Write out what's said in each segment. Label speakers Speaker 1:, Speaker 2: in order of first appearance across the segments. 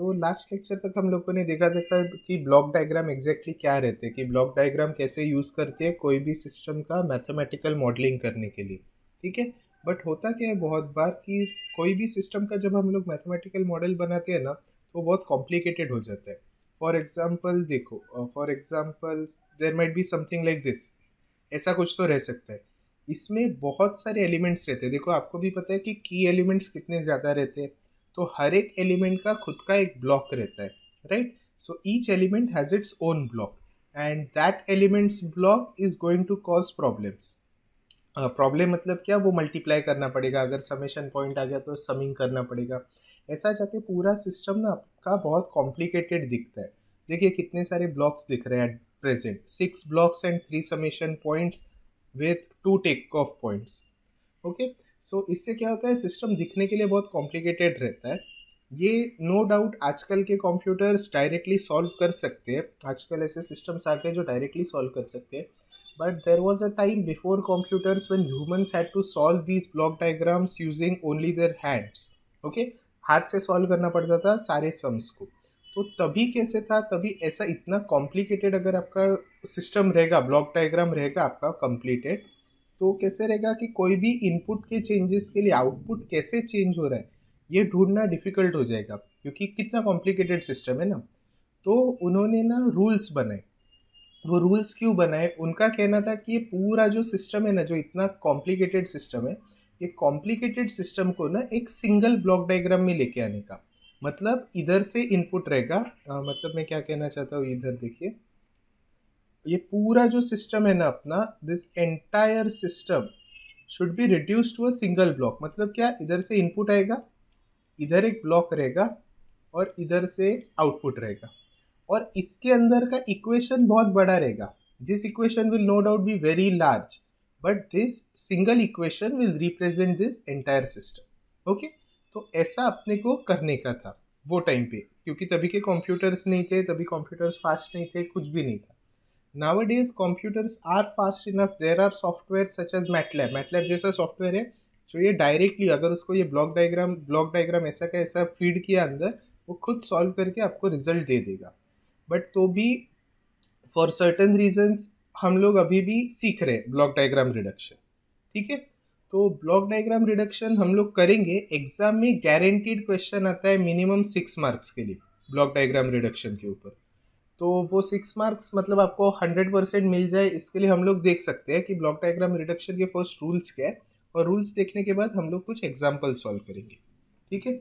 Speaker 1: तो last lecture तक हम लोगों ने देखा था कि ब्लॉक डायग्राम एग्जैक्टली क्या रहते हैं, कि ब्लॉक डायग्राम कैसे यूज़ करते हैं कोई भी सिस्टम का मैथमेटिकल मॉडलिंग करने के लिए। ठीक है। बट होता क्या है बहुत बार कि कोई भी सिस्टम का जब हम लोग मैथमेटिकल मॉडल बनाते हैं ना तो बहुत कॉम्प्लिकेटेड हो जाता है। फॉर एग्जाम्पल देखो, for example there might be something like this. ऐसा कुछ तो रह सकता है। इसमें बहुत सारे एलिमेंट्स रहते हैं। देखो आपको भी पता है कि की एलिमेंट्स कितने ज़्यादा रहते हैं। तो हर एक एलिमेंट का खुद का एक ब्लॉक रहता है, right. So each element has its own block and that elements block is going to cause problems. Problem मतलब क्या, वो मल्टीप्लाई करना पड़ेगा, अगर समेशन पॉइंट आ गया तो समिंग करना पड़ेगा। ऐसा जाके पूरा सिस्टम ना आपका बहुत कॉम्प्लिकेटेड दिखता है। देखिए कितने सारे ब्लॉक्स दिख रहे हैं at present, 6 blocks and 3 summation points with 2 take off points. Okay. So इससे क्या होता है, सिस्टम दिखने के लिए बहुत कॉम्प्लिकेटेड रहता है। ये नो डाउट आजकल के कंप्यूटर्स डायरेक्टली सॉल्व कर सकते हैं। आजकल ऐसे सिस्टम्स आ गए जो डायरेक्टली सॉल्व कर सकते हैं। But there was a time before computers when humans had to solve these block diagrams using only their hands. Okay. हाथ से सॉल्व करना पड़ता था सारे सम्स को। तो तभी कैसे था, तभी ऐसा इतना कॉम्प्लिकेटेड अगर आपका सिस्टम रहेगा, ब्लॉक डायग्राम रहेगा आपका कंप्लीटेड, तो कैसे रहेगा कि कोई भी इनपुट के चेंजेस के लिए आउटपुट कैसे चेंज हो रहा है ये ढूंढना डिफिकल्ट हो जाएगा, क्योंकि कितना कॉम्प्लिकेटेड सिस्टम है ना। तो उन्होंने ना रूल्स बनाए। वो रूल्स क्यों बनाए, उनका कहना था कि ये पूरा जो सिस्टम है ना, जो इतना कॉम्प्लिकेटेड सिस्टम है, ये कॉम्प्लिकेटेड सिस्टम को ना एक सिंगल ब्लॉक डायग्राम में लेके आने का। मतलब इधर से इनपुट रहेगा, मतलब मैं क्या कहना चाहता हूँ, इधर देखिए, ये पूरा जो सिस्टम है ना अपना, this entire system should be reduce to a single block. मतलब क्या, इधर से इनपुट आएगा, इधर एक ब्लॉक रहेगा और इधर से आउटपुट रहेगा, और इसके अंदर का इक्वेशन बहुत बड़ा रहेगा। This equation will no doubt be very large, but this single equation will represent this entire system. Okay. तो ऐसा अपने को करने का था वो टाइम पे, क्योंकि तभी के कंप्यूटर्स नहीं थे, तभी कंप्यूटर्स फास्ट नहीं थे, कुछ भी नहीं था। Nowadays computers are fast enough. There are software such as MATLAB. MATLAB जैसा सॉफ्टवेयर है जो ये डायरेक्टली, अगर उसको ये ब्लॉक डायग्राम ऐसा का ऐसा फीड किया अंदर, वो खुद सॉल्व करके आपको रिजल्ट दे देगा। बट तो भी फॉर सर्टेन रीजंस हम लोग अभी भी सीख रहे हैं ब्लॉक डायग्राम रिडक्शन। ठीक है। तो ब्लॉक डायग्राम रिडक्शन हम लोग करेंगे, एग्जाम में गारंटीड क्वेश्चन आता है मिनिमम 6 मार्क्स के लिए ब्लॉक डायग्राम रिडक्शन के ऊपर। तो वो 6 मार्क्स मतलब आपको 100% मिल जाए, इसके लिए हम लोग देख सकते हैं कि ब्लॉक डायग्राम रिडक्शन के फर्स्ट रूल्स क्या है, और रूल्स देखने के बाद हम लोग कुछ एग्जाम्पल सॉल्व करेंगे। ठीक है।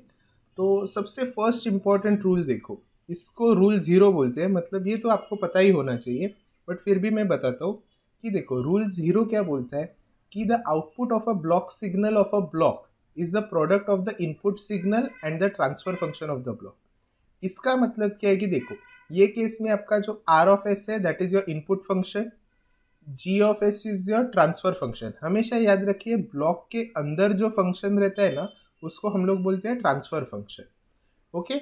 Speaker 1: तो सबसे फर्स्ट इम्पॉर्टेंट रूल देखो, इसको रूल ज़ीरो बोलते हैं। मतलब ये तो आपको पता ही होना चाहिए, बट फिर भी मैं बताता हूँ कि देखो रूल ज़ीरो क्या बोलता है, कि the output of a block signal of a block is the product of the input signal and the transfer function of the block. इसका मतलब क्या है कि देखो, ये केस में आपका जो आर ऑफ एस है that is your input function, G of S is your transfer function. हमेशा याद रखिए ब्लॉक के अंदर जो फंक्शन रहता है ना उसको हम लोग बोलते हैं ट्रांसफर फंक्शन। ओके।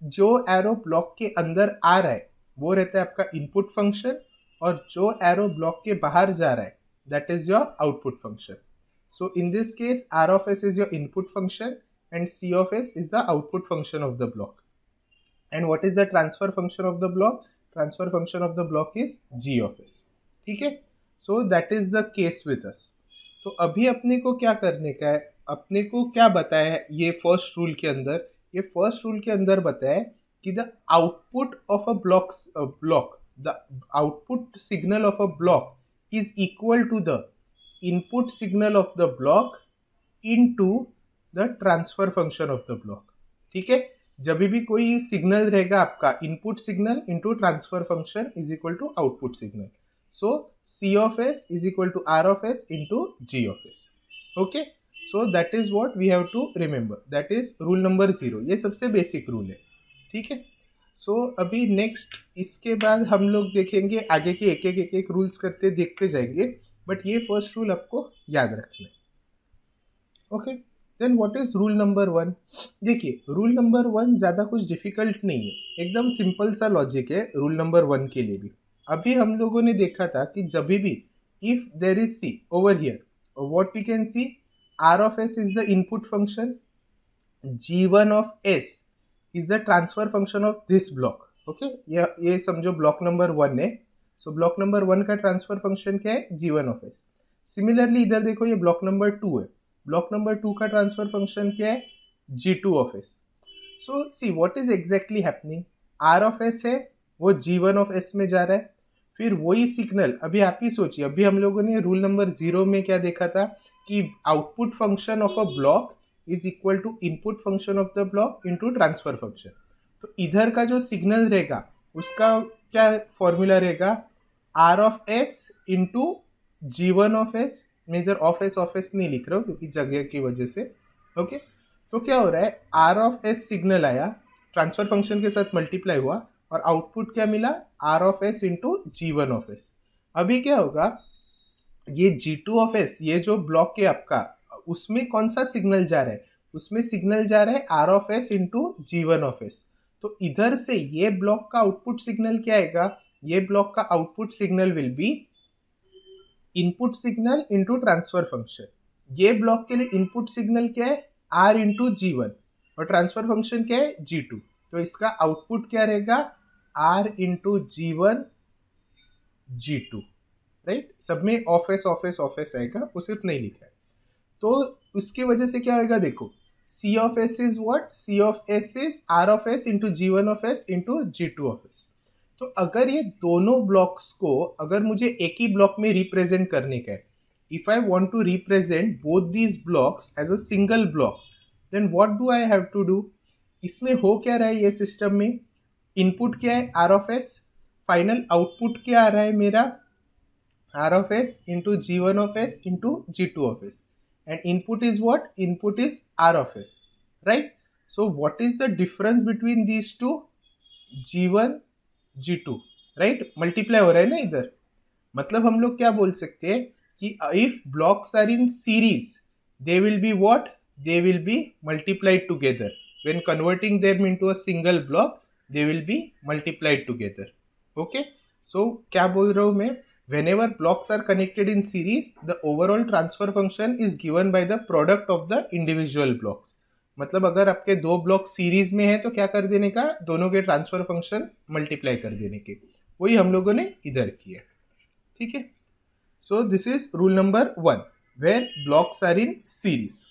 Speaker 1: जो एरो ब्लॉक के अंदर आ रहा है वो रहता है आपका इनपुट फंक्शन, और जो एरो ब्लॉक के बाहर जा रहा है that is your output function. So in this case R of S is your input function and C of S is the output function of the block. And what is the transfer function of the block? Transfer function of the block is g of s. ठीक है। So that is the case with us. तो अभी अपने को क्या करने का है, अपने को क्या बताया है ये फर्स्ट रूल के अंदर, ये फर्स्ट रूल के अंदर बताया है कि the output of a block the output signal of a block is equal to the input signal of the block into the transfer function of the block. ठीक है। जब भी कोई सिग्नल रहेगा आपका, input signal into transfer function is equal to output signal. So C of S is equal to R of S into G of S. Okay. So that is what we have to remember, that is rule number 0। ये सबसे basic rule है। ठीक है। सो अभी next इसके बाद हम लोग देखेंगे आगे के एक एक रूल्स करते देखते जाएंगे, बट ये फर्स्ट रूल आपको याद रखना है। Okay. Then what is rule number 1? देखिए रूल नंबर 1 ज़्यादा कुछ डिफिकल्ट नहीं है, एकदम सिंपल सा लॉजिक है रूल नंबर 1 के लिए भी। अभी हम लोगों ने देखा था कि जब भी if there is see over here, what we can see, R of S is the input function, g1 of s is the transfer function of this block. Okay, ये समझो ब्लॉक नंबर 1 है। सो ब्लॉक नंबर 1 का transfer function क्या है, g1 of s। Similarly इधर देखो ये block number 2 है, ब्लॉक नंबर 2 का ट्रांसफर फंक्शन क्या है, g2 of s। So see what is exactly happening, r of s है वो g1 ऑफ s में जा रहा है। फिर वही सिग्नल, अभी आप ही सोचिए, अभी हम लोगों ने रूल नंबर 0 में क्या देखा था कि output function of a block is equal to input function of the block into transfer function. तो इधर का जो सिग्नल रहेगा उसका क्या फॉर्मूला रहेगा, R of S into g1 of s। मैं इधर ऑफ एस नहीं लिख रहा हूँ क्योंकि जगह की वजह से। ओके, तो क्या हो रहा है, आर ऑफ एस सिग्नल आया, ट्रांसफर फंक्शन के साथ मल्टीप्लाई हुआ और आउटपुट क्या मिला, R of S into g1 of s। अभी क्या होगा, ये g2 ऑफ s, ये जो ब्लॉक है आपका, उसमें कौन सा सिग्नल जा रहा है, उसमें सिग्नल जा रहा है R of S into g1 of s। तो इधर से ये ब्लॉक का आउटपुट सिग्नल क्या आएगा, ये ब्लॉक का output signal will be input signal into transfer function. ये ब्लॉक के लिए इनपुट सिग्नल क्या है, आर इंटू g1 और ट्रांसफर फंक्शन क्या है, g2। तो इसका आउटपुट क्या रहेगा, are into g1 g2, right. सब में ऑफ एस आएगा, वो सिर्फ नहीं लिखा है। तो उसकी वजह से क्या होगा, देखो C of S is what, C of S is R of S into g1 of s into g2 of s। तो अगर ये दोनों ब्लॉक्स को अगर मुझे एक ही ब्लॉक में रिप्रेजेंट करने का है, if I want to represent both these blocks as a single block, then what do I have to do. इसमें हो क्या रहा है, ये सिस्टम में इनपुट क्या है, R of S, final output क्या आ रहा है मेरा, r of s into g1 of s into g2 of s, and input is what, input is r of s, right? So what is the difference between these two, g1 g2, right? Multiply हो रहा है ना इधर, मतलब हम लोग क्या बोल सकते हैं कि if blocks are in series they will be what, they will be multiplied together, when converting them into a single block they will be multiplied together। okay, so क्या बोल रहा हूँ मैं, whenever blocks are connected in series the overall transfer function is given by the product of the individual blocks। मतलब अगर आपके दो block series में है तो क्या कर देने का, दोनों के ट्रांसफर फंक्शन मल्टीप्लाई कर देने के, वही हम लोगों ने इधर किया। ठीक है, so this is rule number 1 where blocks are in series.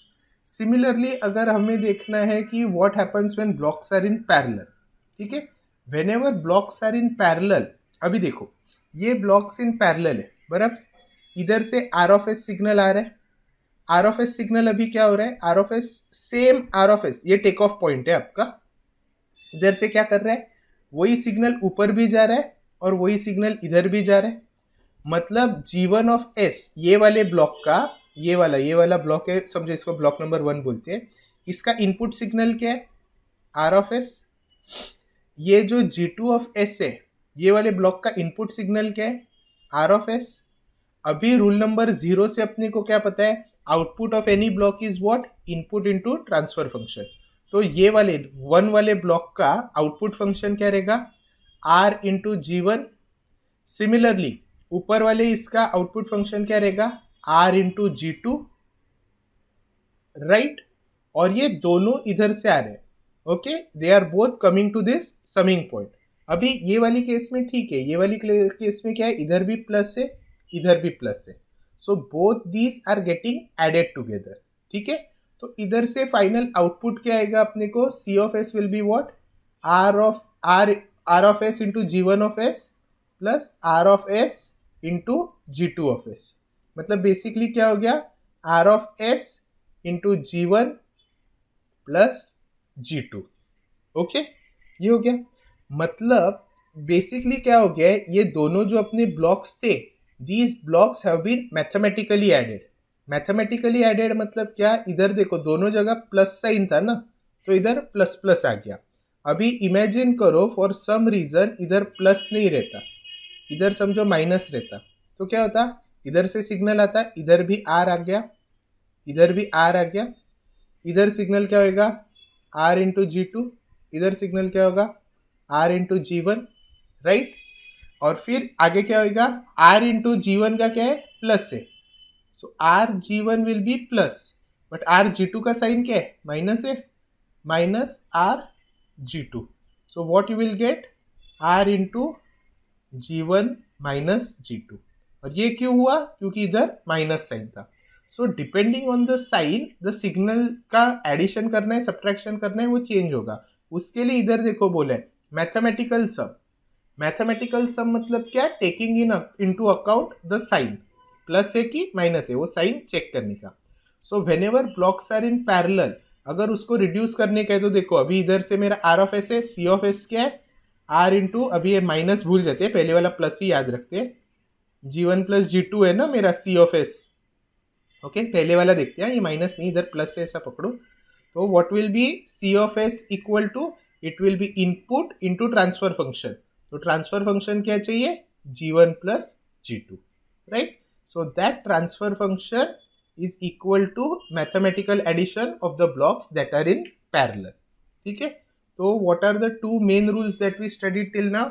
Speaker 1: Similarly अगर हमें देखना है कि what happens when blocks are in parallel, ठीक है, whenever blocks are in parallel, अभी देखो ये ब्लॉक्स इन पैरेलल है बराबर, इधर से आर ऑफ एस सिग्नल आ रहा है, आर ऑफ एस सिग्नल अभी क्या हो रहा है, R of S same R of S, ये टेक ऑफ पॉइंट है आपका, इधर से क्या कर रहा है, वही सिग्नल ऊपर भी जा रहा है और वही सिग्नल इधर भी जा रहा है। मतलब g1 ऑफ s, ये वाले ब्लॉक का, ये वाला ब्लॉक है, समझो इसको ब्लॉक नंबर 1 बोलते हैं, इसका इनपुट सिग्नल क्या है, आर ऑफ एस। ये जो g2 ऑफ s है, ये वाले ब्लॉक का इनपुट सिग्नल क्या है, आर ऑफ एस। अभी रूल नंबर 0 से अपने को क्या पता है, output of any block is what, input into transfer function. तो ये वाले 1 वाले ब्लॉक का आउटपुट फंक्शन क्या रहेगा, r इंटू g1। सिमिलरली ऊपर वाले इसका आउटपुट फंक्शन क्या रहेगा, r इंटू g2, राइट। और ये दोनों इधर से आ रहे हैं, okay, they are both coming to this summing point. अभी ये वाली केस में ठीक है, ये वाली केस में क्या है, इधर भी प्लस है इधर भी प्लस है, so both these are getting added together. ठीक है, तो इधर से फाइनल आउटपुट क्या आएगा अपने को, C of S will be what, R of S into g1 of s plus R of S into g2 of s। मतलब बेसिकली क्या हो गया, R of S into g1 plus g2। Okay, ये हो गया। मतलब बेसिकली क्या हो गया है, ये दोनों जो अपने ब्लॉक्स थे, these blocks have been mathematically added. Mathematically added मतलब क्या, इधर देखो दोनों जगह प्लस साइन था ना, तो इधर प्लस प्लस आ गया। अभी इमेजिन करो फॉर सम रीजन इधर प्लस नहीं रहता, इधर समझो माइनस रहता, तो क्या होता, इधर से सिग्नल आता, इधर भी आर आ गया, इधर भी आर आ गया, इधर सिग्नल क्या होगा, आर इंटू g2, इधर सिग्नल क्या होगा, आर इंटू g1, राइट। और फिर आगे क्या होगा, आर इंटू g1 का क्या है, प्लस है, so R g1 will be plus, but R g2 का साइन क्या है, माइनस है, minus R G2. So what you will get? R into G1 minus G2. और ये क्यों हुआ? क्योंकि इधर माइनस साइन था. So depending on the sign the signal का एडिशन करना है, सब्ट्रैक्शन करना है, वो चेंज होगा. उसके लिए इधर देखो बोले मैथमेटिकल सम. मैथमेटिकल सम मतलब क्या? Taking into account the sign, plus है कि माइनस है, वो साइन चेक करने का. So whenever blocks are in parallel, अगर उसको रिड्यूस करने का है तो देखो अभी इधर से मेरा आर ऑफ एस है, सी ऑफ एस क्या है? आर इंटू, अभी ये माइनस भूल जाते हैं, पहले वाला प्लस ही याद रखते हैं. G1 प्लस G2 है ना मेरा सी ऑफ एस. ओके, पहले वाला देखते हैं, ये माइनस नहीं, इधर प्लस है, ऐसा पकड़ो. तो what will be C of S equal to, it will be input into transfer function. तो ट्रांसफर फंक्शन क्या चाहिए? G1 plus G2, right. So that transfer function is equal to mathematical addition of the blocks that are in parallel. ठीक है. तो what are the two main rules that we studied till now?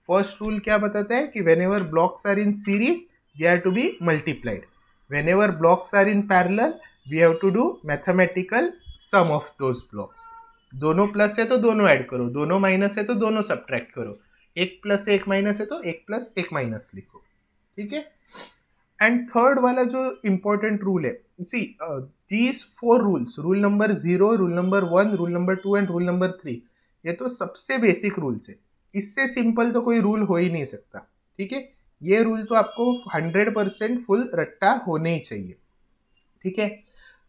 Speaker 1: First rule क्या बताता है कि whenever blocks are in series they are to be multiplied. Whenever blocks are in parallel we have to do mathematical sum of those blocks. दोनों plus है तो दोनों add करो, दोनों माइनस है तो दोनों सब्ट्रैक्ट करो, एक प्लस है एक माइनस है तो एक प्लस एक माइनस लिखो. ठीक है. एंड थर्ड वाला जो इंपॉर्टेंट रूल है, see these 4 rules, rule number 0, rule number 1, rule number 2 and rule number 3, ये तो सबसे बेसिक रूल्स है. इससे सिंपल तो कोई रूल हो ही नहीं सकता. ठीक है. ये रूल तो आपको 100% फुल रट्टा होने ही चाहिए. ठीक है.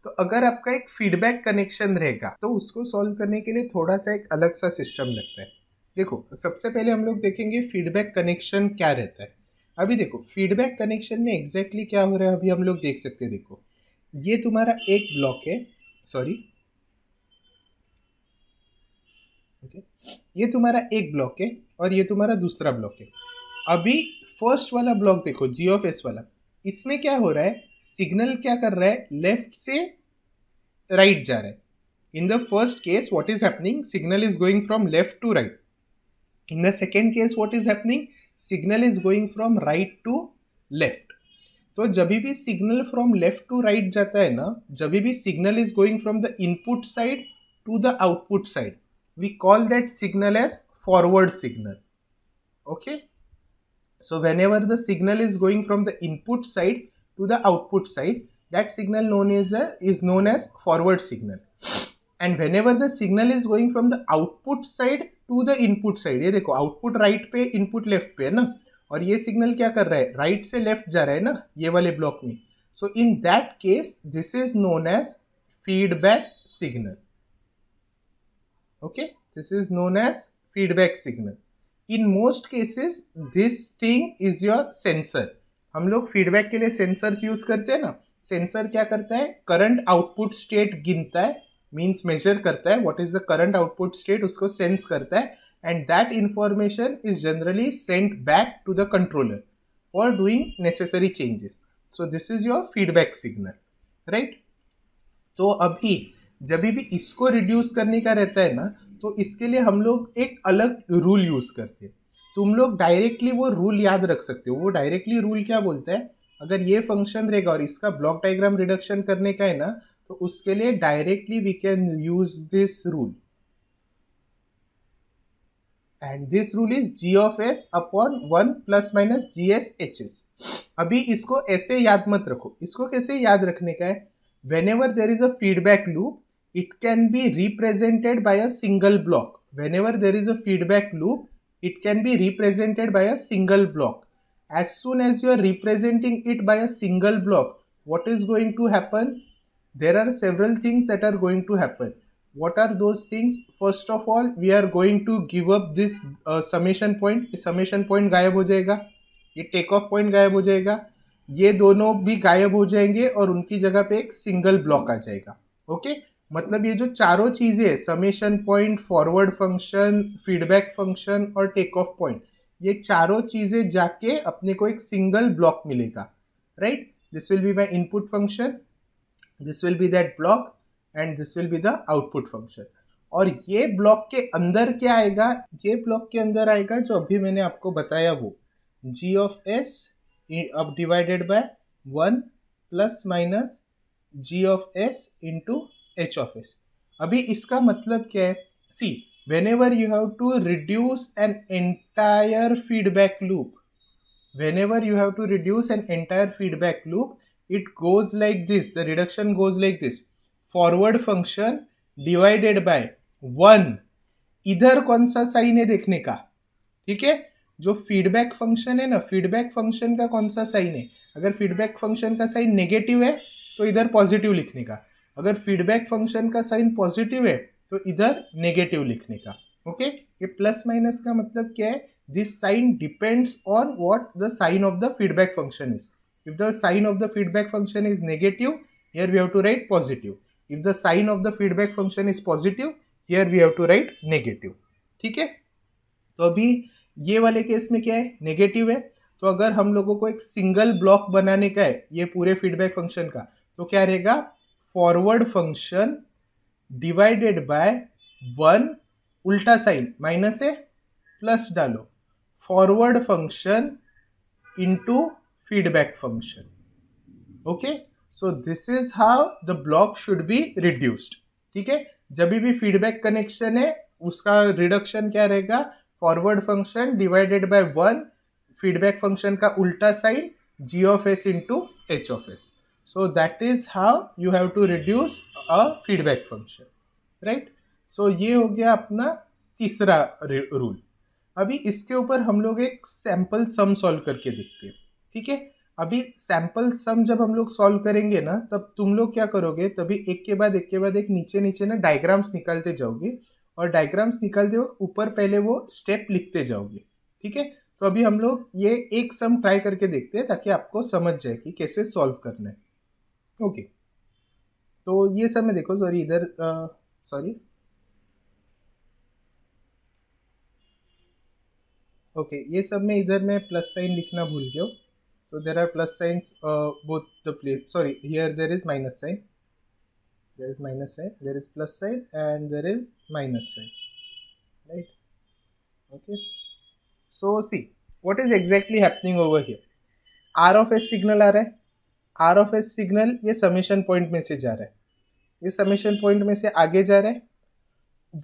Speaker 1: तो अगर आपका एक फीडबैक कनेक्शन रहेगा तो उसको सॉल्व करने के लिए थोड़ा सा एक अलग सा सिस्टम लगता है. देखो सबसे पहले हम लोग देखेंगे फीडबैक कनेक्शन क्या रहता है. अभी देखो फीडबैक कनेक्शन में एग्जैक्टली क्या हो रहा है अभी हम लोग देख सकते हैं. देखो ये तुम्हारा एक ब्लॉक है, सॉरी, ओके, ये तुम्हारा एक ब्लॉक है और ये तुम्हारा दूसरा ब्लॉक है. अभी फर्स्ट वाला ब्लॉक देखो जी ऑफ एस वाला, इसमें क्या हो रहा है? सिग्नल क्या कर रहा है? लेफ्ट से राइट जा रहा है. In the first case what is happening? Signal is going from left to right. In the second case what is happening? Signal is going from right to left. तो जब भी signal from left to right जाता है ना, जब भी signal is going from the input side to the output side, we call that signal as forward signal. Okay. So whenever the signal is going from the input side to the output side, that signal is known as forward signal. And whenever the signal is going from the output side to the input side, ये देखो output right पे input left पे है ना, और ये signal क्या कर रहा है? राइट से लेफ्ट जा रहा है ना ये वाले ब्लॉक में. So in that case this is known as feedback signal. Okay, this is known as feedback signal. In most cases this thing is your sensor. हम लोग फीडबैक के लिए सेंसर्स यूज करते हैं ना. सेंसर क्या करता है? करंट आउटपुट स्टेट गिनता है, मीन्स मेजर करता है what is the current output state, उसको सेंस करता है, and that information is generally sent back to the controller for doing necessary changes. So this is your feedback signal, right. तो अभी जब भी इसको रिड्यूस करने का रहता है ना, तो इसके लिए हम लोग एक अलग रूल यूज करते हैं. तुम लोग डायरेक्टली वो रूल याद रख सकते हो. वो डायरेक्टली रूल क्या बोलता है? अगर ये फंक्शन रहेगा और इसका ब्लॉक डायग्राम रिडक्शन करने का है ना, तो उसके लिए directly we can use this rule, and this rule is G of S upon 1 plus minus G S H S. अभी इसको ऐसे याद मत रखो. इसको कैसे याद रखने का है? whenever there is a feedback loop it can be represented by a single block. Whenever there is a feedback loop it can be represented by a single block. As soon as you are representing it by a single block, what is going to happen? There are several things that are going to happen. What are those things? First of all we are going to give up this summation point. summation point गायब हो जाएगा, ये take off point गायब हो जाएगा, ये दोनों भी गायब हो जाएंगे और उनकी जगह पे एक सिंगल ब्लॉक आ जाएगा. ओके. मतलब ये जो चारों चीजें, summation point, forward function, feedback function और टेक ऑफ पॉइंट, ये चारों चीजें जाके अपने को एक सिंगल ब्लॉक मिलेगा, right. This will be my input function, this will B that block, and this will be the output function. और ये ब्लॉक के अंदर क्या आएगा? ये ब्लॉक के अंदर आएगा जो अभी मैंने आपको बताया, वो जी ऑफ एस अब divided by 1 plus minus G of S into H of S. अभी इसका मतलब क्या है? सी, whenever you have to reduce an entire feedback loop, whenever you have to reduce an entire feedback loop, it goes like this, the reduction goes like this, forward function divided by 1, इधर कौन सा sign है देखने का, ठीक है, जो feedback function है ना, फीडबैक फंक्शन का कौन सा साइन है, अगर फीडबैक फंक्शन का साइन नेगेटिव है तो इधर पॉजिटिव लिखने का, अगर फीडबैक फंक्शन का साइन पॉजिटिव है तो इधर नेगेटिव लिखने का। ओके, ये प्लस माइनस का मतलब क्या है, this sign depends on what the sign of the feedback function is. If the sign of the feedback function is negative, here we have to write positive. If the sign of the feedback function is positive, here we have to write negative. ठीक है, तो अभी ये वाले case में क्या है, negative है, तो अगर हम लोगों को एक सिंगल ब्लॉक बनाने का है ये पूरे फीडबैक फंक्शन का, तो क्या रहेगा, फॉरवर्ड फंक्शन डिवाइडेड बाय 1, उल्टा साइन माइनस है प्लस डालो, forward function into feedback function. Okay, so this is how the block should be reduced. ठीक है, जब भी फीडबैक कनेक्शन है उसका रिडक्शन क्या रहेगा, forward function divided by 1, feedback function का उल्टा sign g of s into h of s. So that is how you have to reduce a feedback function, right? So ये हो गया अपना तीसरा रूल। अभी इसके ऊपर हम लोग एक सैंपल सम सॉल्व करके देखते हैं। ठीक है, अभी सैंपल सम जब हम लोग सॉल्व करेंगे ना, तब तुम लोग क्या करोगे, तभी एक के बाद एक नीचे नीचे ना डायग्राम्स निकालते जाओगे, और डायग्राम्स निकालते हो ऊपर पहले वो स्टेप लिखते जाओगे। ठीक है, तो अभी हम लोग ये एक सम ट्राई करके देखते हैं ताकि आपको समझ जाए कि कैसे सॉल्व करना है। ओके, तो ये सम में देखो, सॉरी इधर सॉरी ओके, ये सब में इधर मैं प्लस साइन लिखना भूल गया हूँ। So there are plus signs both the place, sorry here there is minus sign, there is minus sign, there is plus sign and there is minus sign, right? Okay, so see what is exactly happening over here. R of s signal आ रहा है, R of s signal ये summation point में से जा रहा है, ये समेशन पॉइंट में से आगे जा रहा है,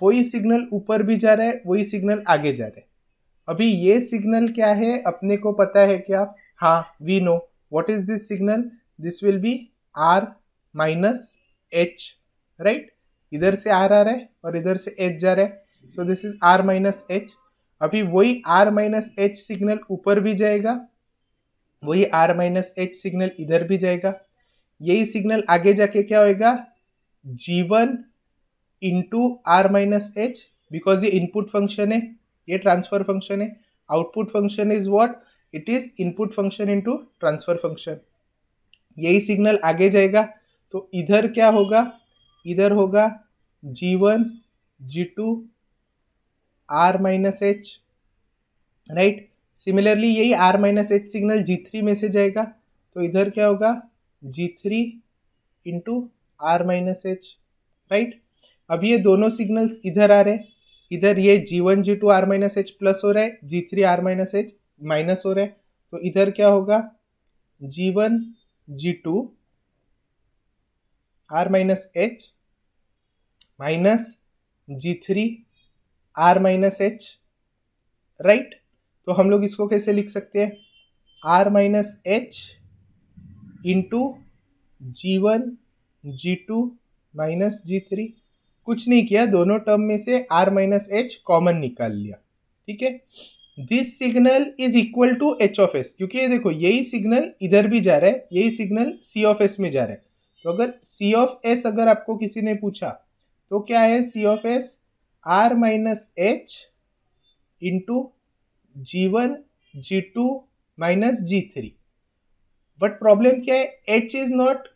Speaker 1: वही सिग्नल ऊपर भी जा रहा है, वही सिग्नल आगे जा रहा है। अभी ये सिग्नल क्या है अपने को पता है क्या, हाँ, we know what is this signal, this will be R minus h, right? इधर से R आ रहा है और इधर से h जा रहा है, so this is R minus h। अभी वही R माइनस h सिग्नल ऊपर भी जाएगा, वही R माइनस h सिग्नल इधर भी जाएगा, यही सिग्नल आगे जाके क्या होएगा, G1 into R minus h, because ये इनपुट फंक्शन है, ये ट्रांसफर फंक्शन है, output function is what, it is input function into transfer function. यही सिग्नल आगे जाएगा तो इधर क्या होगा, इधर होगा G1 G2 R minus h, right? Similarly यही R minus h signal G3 में से जाएगा तो इधर क्या होगा, G3 into R minus h, right? अब ये दोनों सिग्नल्स इधर आ रहे हैं, इधर ये G1 G2 R minus h plus हो रहा है, G3 R minus h minus हो रहा है, तो इधर क्या होगा, G1 G2 R minus h minus G3 R minus h, right? तो हम लोग इसको कैसे लिख सकते हैं, R minus h into G1 G2 minus G3, कुछ नहीं किया, दोनों टर्म में से R माइनस h कॉमन निकाल लिया। ठीक है, this signal is equal to h of s, क्योंकि ये देखो यही सिग्नल इधर भी जा रहा है, यही सिग्नल C ऑफ s में जा रहा है, तो अगर C ऑफ s अगर आपको किसी ने पूछा तो क्या है, C of s R minus h into G1 G2 minus G3। But problem क्या है, h is not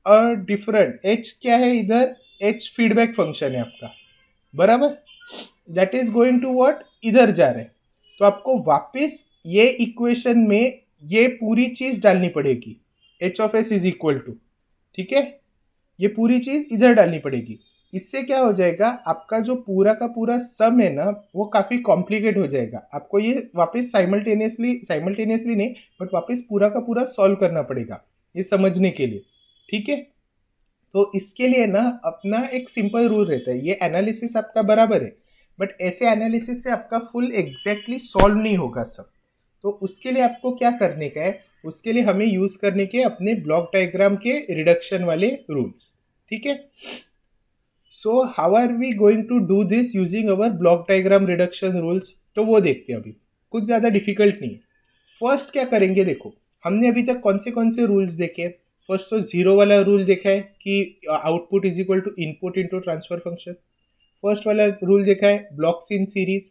Speaker 1: a different, h क्या है इधर, h फीडबैक फंक्शन है आपका, बराबर, that is going to what, इधर जा रहे हैं, तो आपको वापस ये इक्वेशन में ये पूरी चीज डालनी पड़ेगी, h of s is equal to, ठीक है, ये पूरी चीज इधर डालनी पड़ेगी। इससे क्या हो जाएगा, आपका जो पूरा का पूरा सम है ना वो काफी कॉम्प्लिकेट हो जाएगा, आपको ये वापस साइमल्टेनियसली नहीं बट वापस पूरा का पूरा सॉल्व करना पड़ेगा ये समझने के लिए। ठीक है, तो इसके लिए ना अपना एक सिंपल रूल रहता है, ये एनालिसिस आपका बराबर है बट ऐसे एनालिसिस से आपका फुल एग्जैक्टली सॉल्व नहीं होगा सब। तो उसके लिए आपको क्या करने का है, उसके लिए हमें यूज करने के अपने ब्लॉक डायग्राम के रिडक्शन वाले रूल्स। ठीक है, so how are we going to do this using our block diagram reduction rules, तो वो देखते हैं अभी। कुछ ज़्यादा डिफिकल्ट नहीं है। फर्स्ट क्या करेंगे, देखो हमने अभी तक कौन से रूल्स देखे। फर्स्ट तो जीरो वाला रूल देखा है कि output is equal to input into transfer function. First वाला रूल देखा है ब्लॉक्स इन सीरीज।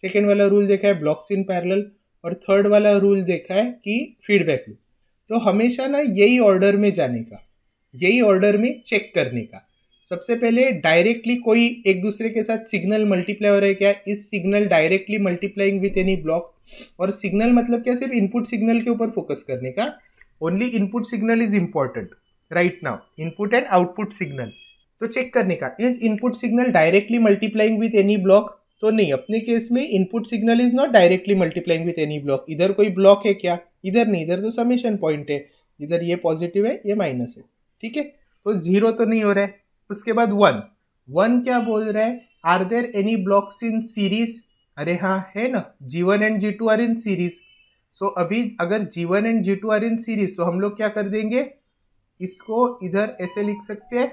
Speaker 1: सेकेंड वाला रूल देखा है ब्लॉक्स इन पैरेलल। और थर्ड वाला रूल देखा है कि फीडबैक लूप। तो हमेशा ना यही ऑर्डर में जाने का, यही ऑर्डर में चेक करने का। सबसे पहले डायरेक्टली कोई एक दूसरे के साथ सिग्नल मल्टीप्लाई हो रहा है क्या, इस signal directly multiplying with any block. और सिग्नल मतलब क्या, सिर्फ इनपुट सिग्नल के ऊपर फोकस करने का। Only input signal is important right now, input and output signal. तो चेक करने का is input signal directly multiplying with any block. तो नहीं, अपने केस में input signal is not directly multiplying with any block. इधर कोई ब्लॉक है क्या, इधर नहीं, इधर तो समेशन पॉइंट है, इधर ये पॉजिटिव है ये माइनस है। ठीक है, तो जीरो तो नहीं हो रहा है। उसके बाद वन, वन क्या बोल रहा है, are there any blocks in series. अरे हाँ है ना, G1 and G2 are in series. So अभी अगर G1 and G2 are in series तो हम लोग क्या कर देंगे, इसको इधर ऐसे लिख सकते हैं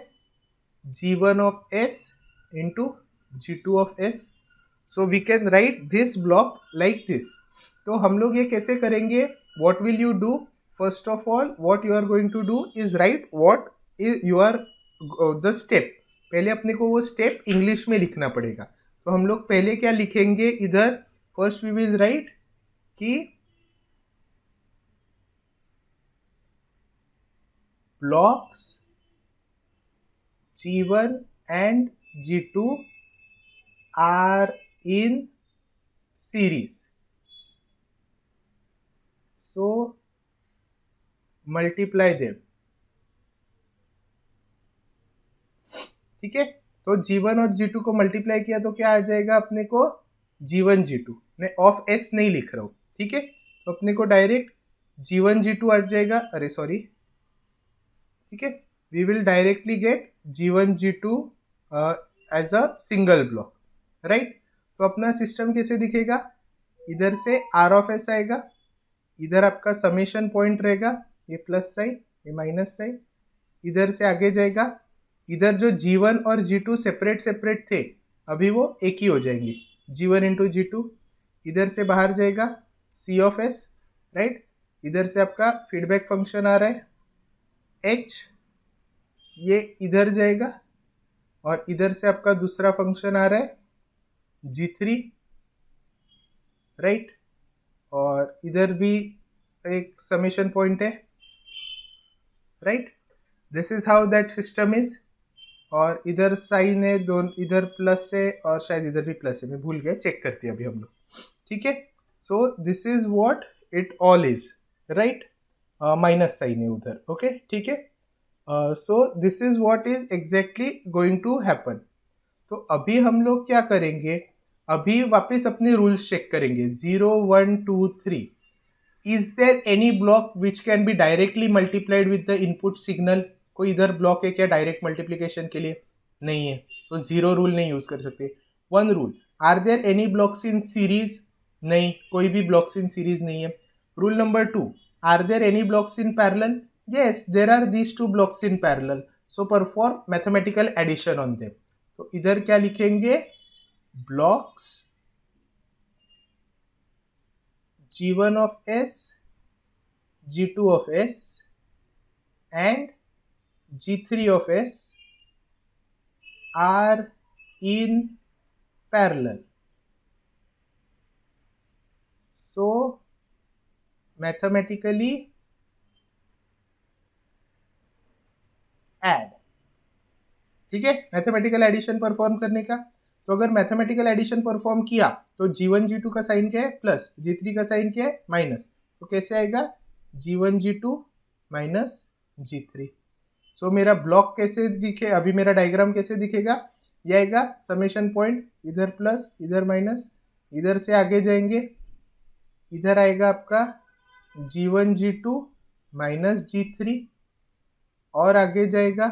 Speaker 1: G1 of S into G2 of S. So we can write this block like this. तो हम लोग ये कैसे करेंगे, what will you do? First of all, what you are going to do is write what is your the step. पहले अपने को वो स्टेप इंग्लिश में लिखना पड़ेगा। तो हम लोग पहले क्या लिखेंगे इधर, फर्स्ट वी विल राइट कि blocks G1 and G2 are in series. So multiply them. ठीक है, तो G1 और G2 को मल्टीप्लाई किया तो क्या आ जाएगा अपने को, G1 G2। मैं ऑफ S नहीं लिख रहा हूँ। ठीक है, तो अपने को डायरेक्ट G1 G2 आ जाएगा। अरे सॉरी, ठीक है, we will directly get G1 G2 as a single block right. तो अपना सिस्टम कैसे दिखेगा, इधर से R ऑफ S आएगा, इधर आपका समेशन पॉइंट रहेगा, ये प्लस साइन ये माइनस साइन, इधर से आगे जाएगा। इधर जो G1 और G2 सेपरेट सेपरेट थे अभी वो एक ही हो जाएंगे, G1 इंटू G2। इधर से बाहर जाएगा C ऑफ S राइट। इधर से आपका फीडबैक फंक्शन आ रहा है H, ये इधर जाएगा। और इधर से आपका दूसरा फंक्शन आ रहा है G3 राइट। और इधर भी एक समेशन पॉइंट है right. This is how that system is. और इधर साइन है, दोनों इधर प्लस है और शायद इधर भी प्लस है, मैं भूल गया, चेक करते हैं अभी हम लोग। ठीक है, so this is what it all is right. Minus sign है उधर, ओके ठीक है। So this is what is exactly going to happen. तो अभी हम लोग क्या करेंगे, अभी वापस अपने रूल्स चेक करेंगे। 0 1 2 3, is there any block which can be directly multiplied with the input signal. कोई इधर ब्लॉक है क्या डायरेक्ट मल्टीप्लीकेशन के लिए, नहीं है, तो जीरो रूल नहीं यूज कर सकते। One rule, are there any blocks in series, नहीं, कोई भी ब्लॉक्स इन सीरीज नहीं है। Rule number 2, are there any blocks in parallel, yes there are these two blocks in parallel, so perform mathematical addition on them। तो इधर क्या लिखेंगे, blocks G1 of S, G2 of S and G3 of S are in parallel, so mathematically add। ठीक है, mathematical addition perform करने का। तो अगर मैथमेटिकल एडिशन परफॉर्म किया तो G1 G2 का साइन क्या है प्लस, G3 का साइन क्या है माइनस। तो कैसे आएगा G1 G2 माइनस G3। सो मेरा ब्लॉक कैसे दिखे, अभी मेरा डायग्राम कैसे दिखेगा, ये आएगा समेशन पॉइंट, इधर प्लस इधर माइनस, इधर से आगे जाएंगे, इधर आएगा आपका G1 G2 माइनस G3 और आगे जाएगा।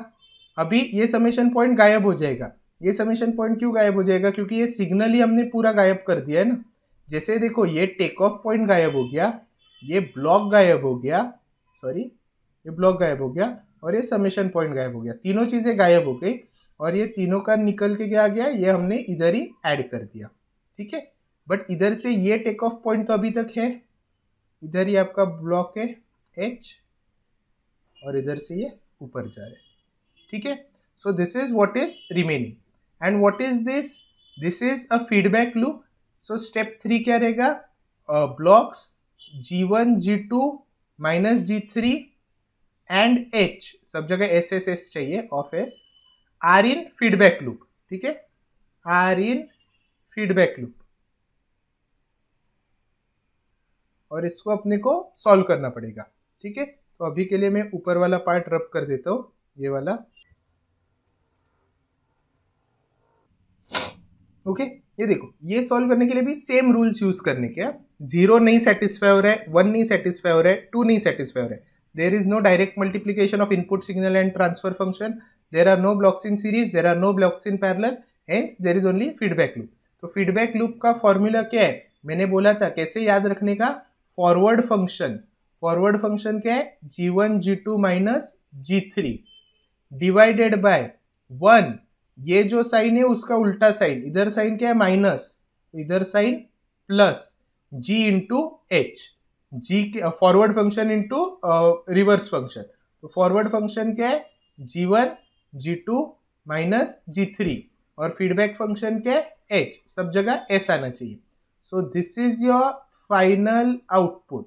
Speaker 1: अभी ये समेशन पॉइंट गायब हो जाएगा, ये समेशन पॉइंट क्यों गायब हो जाएगा? क्योंकि ये सिग्नल ही हमने पूरा गायब कर दिया है ना। जैसे देखो ये टेक ऑफ पॉइंट गायब हो गया, ये ब्लॉक गायब हो गया, सॉरी ये ब्लॉक गायब हो गया और ये समेशन पॉइंट गायब हो गया, तीनों चीजें गायब हो गई और ये तीनों का निकल के क्या आ गया, ये हमने इधर ही ऐड कर दिया, ठीक है। बट इधर से ये टेक ऑफ पॉइंट तो अभी तक है, इधर ही आपका ब्लॉक है एच और इधर से ये ऊपर जा रहा है, ठीक है। So this is what is remaining and what is this, this is a feedback loop. So step 3 क्या रहेगा, blocks G1 G2 minus G3 and H, सब जगह एस एस एस चाहिए, of S, R in feedback loop, ठीक है, are in feedback loop. और इसको अपने को सॉल्व करना पड़ेगा, ठीक है। तो अभी के लिए मैं ऊपर वाला पार्ट रब कर देता हूँ, ये वाला, ओके। ये देखो ये सॉल्व करने के लिए भी सेम रूल्स यूज करने के, 0 नहीं सेटिस्फाई हो रहा है, 1 नहीं सेटिस्फाई हो रहा है, 2 नहीं सेटिस्फाई हो रहा है, there is no direct multiplication of input signal and transfer function, there are no blocks in series, there are no blocks in parallel, hence there is only feedback loop. तो feedback loop का formula क्या है, मैंने बोला था कैसे याद रखने का, फॉरवर्ड फंक्शन, फॉरवर्ड फंक्शन क्या है, G1 G2 minus G3 divided by 1, ये जो साइन है उसका उल्टा साइन, इधर साइन क्या है माइनस, इधर sign plus, G into H, G forward function into reverse function. तो फॉरवर्ड फंक्शन क्या है, G1 G2 माइनस G3 और फीडबैक फंक्शन क्या है, एच, सब जगह एस आना चाहिए। सो this is your final output,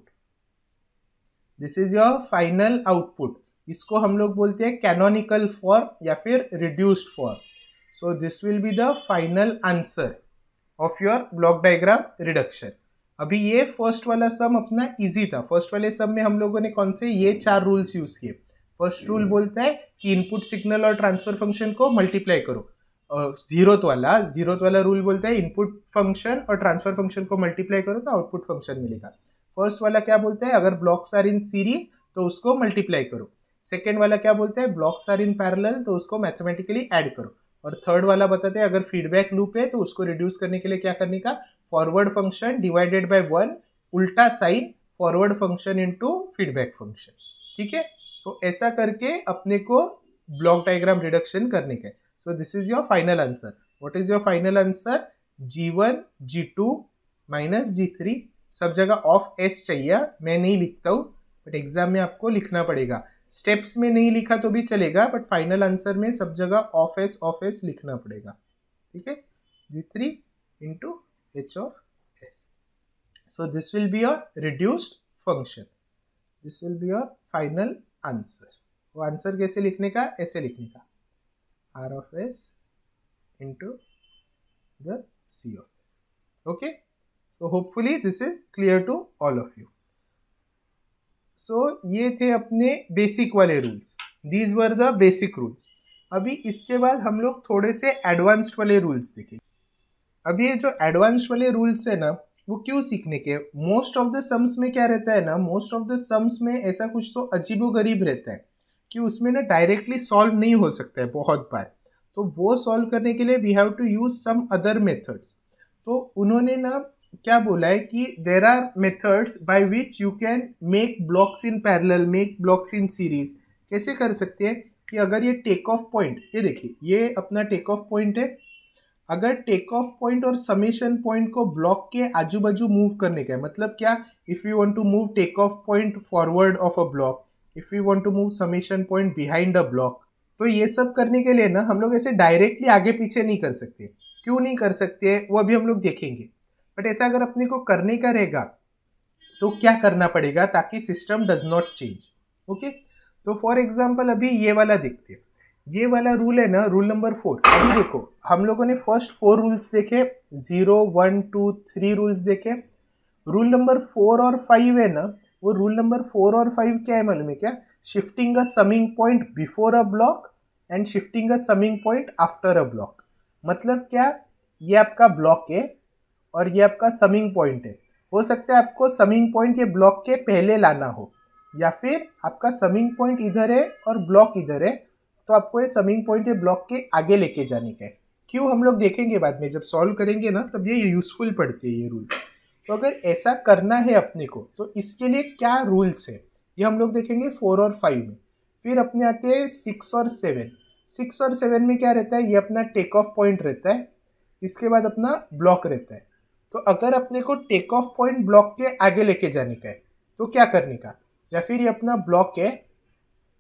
Speaker 1: this is your final output. इसको हम लोग बोलते हैं कैनोनिकल फॉर्म या फिर reduced form. So this will be the final answer of your block diagram reduction. अभी ये फर्स्ट वाला सम अपना इजी था, फर्स्ट वाले सम में हम लोगों ने कौन से ये 4 रूल्स यूज किए। फर्स्ट रूल बोलता है कि इनपुट सिग्नल और ट्रांसफर फंक्शन को मल्टीप्लाई करो, जीरोथ वाला रूल बोलता है इनपुट फंक्शन और ट्रांसफर फंक्शन को मल्टीप्लाई करो तो आउटपुट फंक्शन मिलेगा। फर्स्ट वाला क्या बोलता है, अगर ब्लॉक्स आर इन सीरीज तो उसको मल्टीप्लाई करो। सेकेंड वाला क्या बोलता है, ब्लॉक्स आर इन पैरेलल तो उसको मैथमेटिकली ऐड करो। और थर्ड वाला बताते हैं अगर फीडबैक लूप है तो उसको रिड्यूस करने के लिए क्या करने का, फॉरवर्ड फंक्शन डिवाइडेड बाय 1, उल्टा sign forward function into feedback function, ठीक है। तो ऐसा करके अपने को ब्लॉक डायग्राम रिडक्शन करने का। सो this is your final answer. What is your final answer, G1 G2 minus G3, सब जगह ऑफ एस चाहिए, मैं नहीं लिखता हूँ बट एग्जाम में आपको लिखना पड़ेगा। स्टेप्स में नहीं लिखा तो भी चलेगा बट फाइनल आंसर में सब जगह ऑफ एस लिखना पड़ेगा, ठीक है, G3 into H of S. So this will be your reduced function, this will be your final answer. वो आंसर कैसे लिखने का, ऐसे लिखने का, R of S into the C of S, okay. So hopefully this is clear to all of you. So ये थे अपने बेसिक वाले rules, these were the basic rules. अभी इसके बाद हम लोग थोड़े से एडवांस्ड वाले रूल्स देखेंगे। अभी ये जो एडवांस्ड वाले रूल्स है ना, वो क्यों सीखने के, मोस्ट ऑफ द सम्स में क्या रहता है ना, मोस्ट ऑफ द सम्स में ऐसा कुछ तो अजीबोगरीब रहता है कि उसमें ना डायरेक्टली सॉल्व नहीं हो सकता है बहुत बार। तो वो सॉल्व करने के लिए we have to use some other methods. तो उन्होंने ना क्या बोला है कि there are methods by which you can make blocks in parallel, make blocks in series. कैसे कर सकते हैं कि अगर ये टेक ऑफ पॉइंट, ये देखिए ये अपना टेक ऑफ पॉइंट है, अगर टेक ऑफ पॉइंट और समेशन पॉइंट को ब्लॉक के आजू बाजू मूव करने का है, मतलब क्या, if you want to move take off point forward of a block, if you want to move summation point behind a block, तो ये सब करने के लिए ना हम लोग ऐसे डायरेक्टली आगे पीछे नहीं कर सकते। क्यों नहीं कर सकते वो अभी हम लोग देखेंगे, बट ऐसा अगर अपने को करने का रहेगा तो क्या करना पड़ेगा ताकि system does not change, okay. तो फॉर एग्जांपल अभी ये वाला देखते हैं, ये वाला रूल है ना, रूल नंबर 4। अभी देखो हम लोगों ने फर्स्ट 4 रूल्स देखे, 0 1 2 3 रूल्स देखे। रूल नंबर 4 और 5 है ना, वो रूल नंबर 4 और 5 क्या है मालूम है क्या, shifting a summing point before a block and shifting a summing point after a block. मतलब क्या, ये आपका ब्लॉक है और ये आपका समिंग पॉइंट है। हो सकता है आपको समिंग पॉइंट ये ब्लॉक के पहले लाना हो, या फिर आपका समिंग पॉइंट इधर है और ब्लॉक इधर है, तो आपको ये समिंग पॉइंट ये ब्लॉक के आगे लेके जाने का है। क्यों हम लोग देखेंगे बाद में, जब सॉल्व करेंगे ना तब ये यूजफुल पड़ती है ये रूल। तो अगर ऐसा करना है अपने को तो इसके लिए क्या रूल्स है ये हम लोग देखेंगे 4 और 5 में। फिर अपने आते हैं 6 और 7। 6 और 7 में क्या रहता है, ये अपना टेक ऑफ पॉइंट रहता है, इसके बाद अपना ब्लॉक रहता है। तो अगर अपने को टेक ऑफ पॉइंट ब्लॉक के आगे लेके जाने का है तो क्या करने का, या फिर ये अपना ब्लॉक है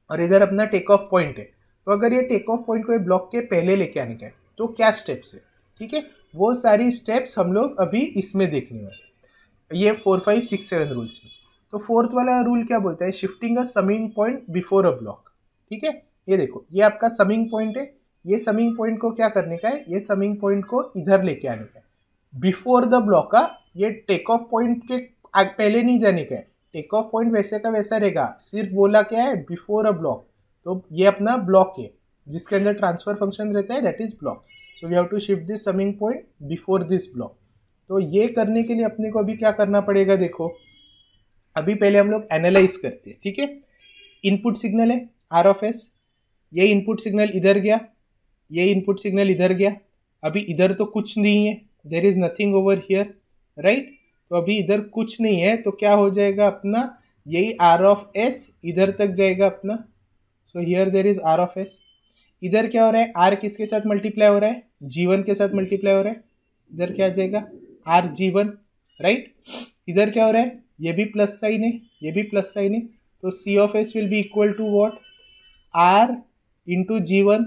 Speaker 1: और इधर अपना टेक ऑफ पॉइंट है, तो अगर ये टेक ऑफ पॉइंट को ब्लॉक के पहले लेके आने का है तो क्या स्टेप्स है, ठीक है। वो सारी स्टेप्स हम लोग अभी इसमें देखने वाले, ये 4, 5, 6, 7 रूल्स में। तो फोर्थ वाला रूल क्या बोलता है, shifting a summing point before a block, ठीक है। ये देखो ये आपका समिंग पॉइंट है, ये समिंग पॉइंट को क्या करने का है, ये समिंग पॉइंट को इधर लेके आने का है बिफोर द ब्लॉक का। ये टेक ऑफ पॉइंट के पहले नहीं जाने का है, टेक ऑफ पॉइंट वैसे का वैसा रहेगा, सिर्फ बोला क्या है बिफोर अ ब्लॉक। तो ये अपना ब्लॉक है जिसके अंदर ट्रांसफर फंक्शन रहता है, that is block. So we have to shift this summing point before this block. तो ये करने के लिए अपने को अभी क्या करना पड़ेगा, देखो अभी पहले हम लोग एनालाइज करते हैं, ठीक है। इनपुट सिग्नल है आर ऑफ एस, ये इनपुट सिग्नल इधर गया, ये इनपुट सिग्नल इधर गया, अभी इधर तो कुछ नहीं है, there is nothing over here, right. तो अभी इधर कुछ नहीं है तो क्या हो जाएगा अपना, यही आर ऑफ एस इधर तक जाएगा अपना। So here there is R of S. इधर क्या हो रहा है, आर किसके साथ मल्टीप्लाई हो रहा है, G1 के साथ मल्टीप्लाई हो रहा है, इधर क्या आ जाएगा आर G1, राइट। इधर क्या हो रहा है, ये भी प्लस साइन है, ये भी प्लस साइन है, तो C of S will be equal to what, R into G1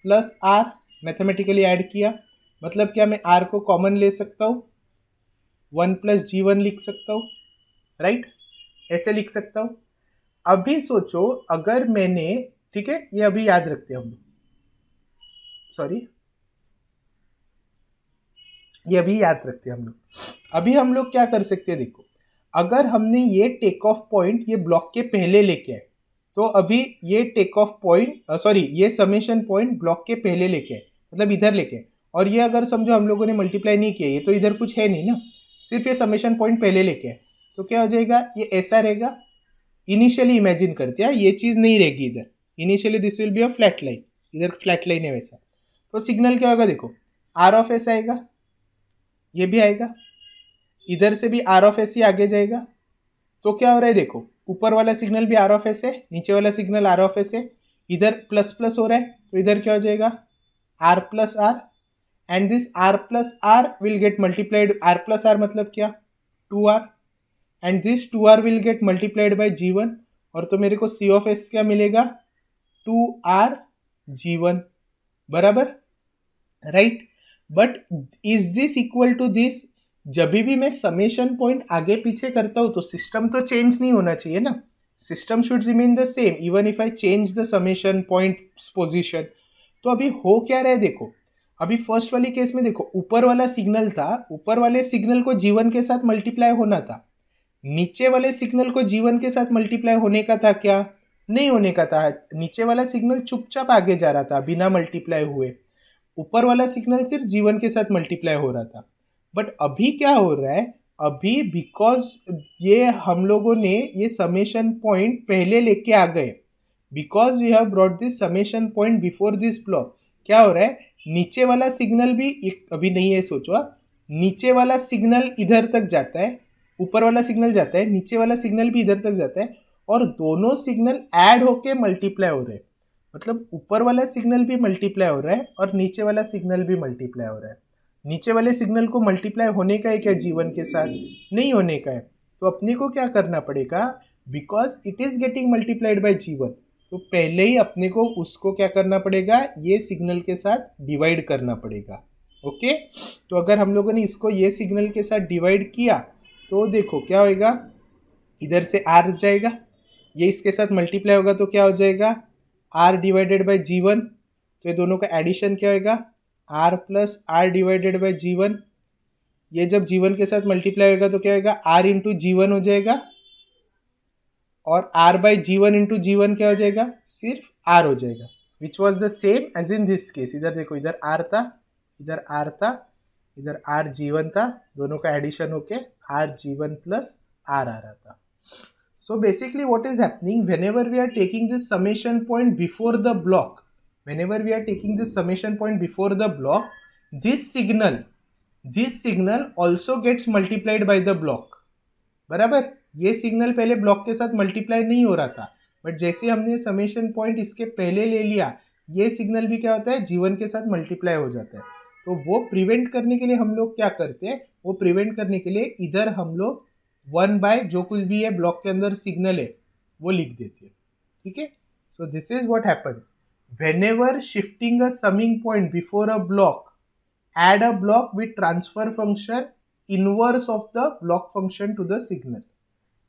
Speaker 1: plus R, mathematically add किया, मतलब क्या मैं आर को कॉमन ले सकता हूँ, 1 + G1 लिख सकता हूँ, राइट, ऐसे लिख सकता हूँ। अभी सोचो अगर मैंने, ठीक है ये अभी याद रखते हैं हम लोग, सॉरी ये अभी याद रखते हैं हम लोग। अभी हम लोग क्या कर सकते हैं, देखो अगर हमने ये टेक ऑफ पॉइंट ये ब्लॉक के पहले लेके आए तो अभी ये टेक ऑफ पॉइंट सॉरी ये समेशन पॉइंट ब्लॉक के पहले लेके आए, मतलब इधर लेके आए। और ये अगर समझो हम लोगों ने मल्टीप्लाई नहीं किया, ये तो इधर कुछ है नहीं ना, सिर्फ ये समेशन पॉइंट पहले लेके आए, तो क्या हो जाएगा, ये ऐसा रहेगा। इनिशियली इमेजिन करते हैं ये चीज़ नहीं रहेगी इधर, initially this will be a flat line, इधर फ्लैट लाइन है वैसा। तो सिग्नल क्या होगा, देखो आर ऑफ एस आएगा, ये भी आएगा, इधर से भी आर ऑफ एस ही आगे जाएगा। तो क्या हो रहा है, देखो ऊपर वाला सिग्नल भी आर ऑफ एस है, नीचे वाला सिग्नल आर ऑफ एस है, इधर प्लस प्लस हो रहा है तो इधर क्या हो जाएगा R plus R, and this R plus R will get multiplied, R plus R मतलब क्या 2R, and this 2R will get multiplied by G1, और तो मेरे को सी ऑफ एस क्या मिलेगा 2R G1, बराबर, right. But is this equal to this, जब भी मैं समेशन पॉइंट आगे पीछे करता हूं तो सिस्टम तो चेंज नहीं होना चाहिए ना, system should remain the same even if I change the summation point position. तो अभी हो क्या रहा है, देखो अभी फर्स्ट वाली केस में देखो ऊपर वाला सिग्नल था, ऊपर वाले सिग्नल को G1 के साथ मल्टीप्लाई होना था, नीचे वाले सिग्नल को G1 के साथ मल्टीप्लाई होने का था क्या, नहीं होने का था, नीचे वाला सिग्नल चुपचाप आगे जा रहा था बिना मल्टीप्लाई हुए, ऊपर वाला सिग्नल सिर्फ G1 के साथ मल्टीप्लाई हो रहा था। बट अभी क्या हो रहा है, अभी बिकॉज ये हम लोगों ने ये समेशन पॉइंट पहले लेके आ गए, because we have brought this summation point before this block, क्या हो रहा है नीचे वाला सिग्नल भी अभी नहीं है, सोचो नीचे वाला सिग्नल इधर तक जाता है, ऊपर वाला सिग्नल जाता है, नीचे वाला सिग्नल भी इधर तक जाता है, और दोनों सिग्नल ऐड होके मल्टीप्लाई हो रहे हैं, मतलब ऊपर वाला सिग्नल भी मल्टीप्लाई हो रहा है और नीचे वाला सिग्नल भी मल्टीप्लाई हो रहा है। नीचे वाले सिग्नल को मल्टीप्लाई होने का है क्या G1 के साथ, नहीं होने का है, तो अपने को क्या करना पड़ेगा, because it is getting multiplied by G1, तो पहले ही अपने को उसको क्या करना पड़ेगा, ये सिग्नल के साथ डिवाइड करना पड़ेगा, ओके। तो अगर हम लोगों ने इसको ये सिग्नल के साथ डिवाइड किया तो देखो क्या होएगा, इधर से आर जाएगा, ये इसके साथ मल्टीप्लाई होगा तो क्या हो जाएगा आर डिवाइडेड बाई G1, तो ये दोनों का एडिशन क्या होगा R plus R divided by G1, ये जब G1 के साथ मल्टीप्लाई होगा तो क्या होगा आर इंटू G1 हो जाएगा, और R by G1 into G1 क्या हो जाएगा सिर्फ आर हो जाएगा, which was the same as in this case. इधर देखो इधर आर था, इधर आर था, इधर आर G1 था, दोनों का एडिशन होके आर G1 प्लस आर आ रहा था। So basically what is happening, whenever we are taking this summation point before the block, whenever we are taking this summation point before the block, this signal also gets multiplied by the block. बराबर, ये signal पहले block के साथ multiply नहीं हो रहा था, but जैसे हमने समेशन पॉइंट इसके पहले ले लिया, ये सिग्नल भी क्या होता है, जीवन के साथ मल्टीप्लाई हो जाता है. तो वो प्रिवेंट करने के लिए हम लोग क्या करते हैं, वो प्रिवेंट करने के लिए इधर हम लोग 1/, जो कुछ भी है ब्लॉक के अंदर सिग्नल है वो लिख देते हैं. ठीक है. So this is what happens whenever shifting a summing point before a block, add a block with transfer function inverse of the block function to the signal.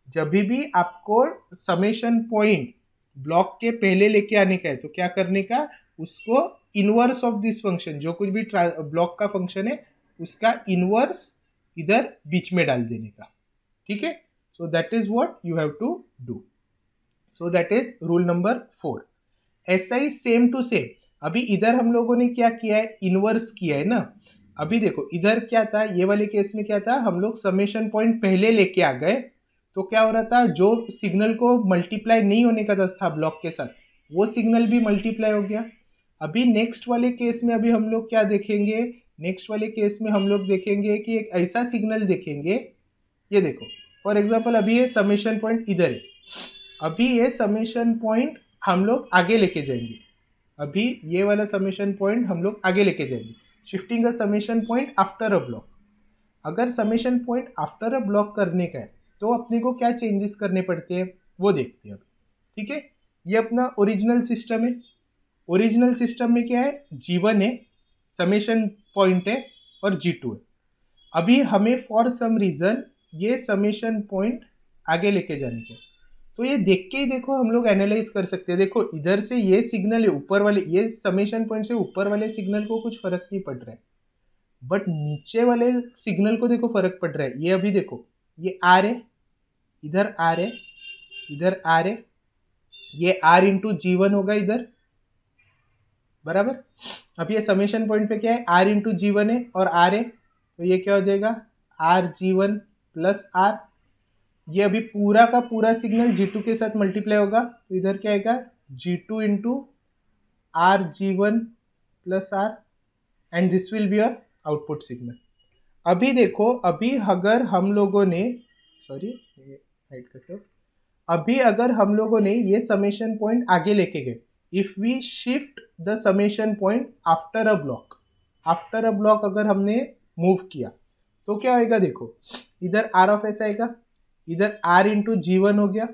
Speaker 1: जब भी आपको समेशन पॉइंट ब्लॉक के पहले लेके आने का है तो क्या करने का, उसको इनवर्स ऑफ दिस फंक्शन, जो कुछ भी ब्लॉक का फंक्शन है उसका इनवर्स इधर बीच में डाल देने का. ठीक है. So that is what you have to do. So that is rule number 4. ऐसा ही सेम टू सेम अभी इधर हम लोगों ने क्या किया है, इनवर्स किया है ना. अभी देखो इधर क्या था, ये वाले केस में क्या था, हम लोग समेशन पॉइंट पहले लेके आ गए, तो क्या हो रहा था, जो सिग्नल को मल्टीप्लाई नहीं होने का था ब्लॉक के साथ, वो सिग्नल भी मल्टीप्लाई हो गया. अभी नेक्स्ट वाले केस में अभी हम लोग क्या देखेंगे, नेक्स्ट वाले केस में हम लोग देखेंगे कि एक ऐसा सिग्नल देखेंगे, ये देखो फॉर एग्जाम्पल अभी ये समेशन पॉइंट इधर है, अभी ये समेशन पॉइंट हम लोग आगे लेके जाएंगे, अभी ये वाला समेशन पॉइंट हम लोग आगे लेके जाएंगे, shifting a summation point after a block. अगर summation point after a block करने का है तो अपने को क्या चेंजेस करने पड़ते हैं वो देखते हैं अभी. ठीक है. ये अपना ओरिजिनल सिस्टम है. ओरिजिनल सिस्टम में क्या है, G1 है, समेशन पॉइंट है, और G2 है. अभी हमें फॉर सम रीजन ये समेशन पॉइंट आगे लेके जाने के, तो ये देख के ही देखो हम लोग एनालाइज कर सकते हैं. देखो इधर से ये सिग्नल है ऊपर वाले, ये समेशन पॉइंट से ऊपर वाले सिग्नल को कुछ फर्क नहीं पड़ रहा है, बट नीचे वाले सिग्नल को देखो फर्क पड़ रहा है. ये अभी देखो ये आर है, इधर आर है, इधर आर है, ये आर इंटू G1 होगा इधर. बराबर. अब ये समेशन पॉइंट पे क्या है, आर इंटू G1 है और आर है, तो ये क्या हो जाएगा, आर G1 प्लस आर. ये अभी पूरा का पूरा सिग्नल G2 के साथ मल्टीप्लाई होगा, तो इधर क्या आएगा, G2 into R G1 plus R, and this will be your output signal. अभी देखो, अभी अगर हम लोगों ने, सॉरी हाइड कर लो, अभी अगर हम लोगों ने ये समेशन पॉइंट आगे लेके गए, if we shift the summation point after a block, after a block अगर हमने मूव किया तो क्या होएगा, देखो इधर आर ऑफ एस आएगा, इधर आर इंटू G1 हो गया,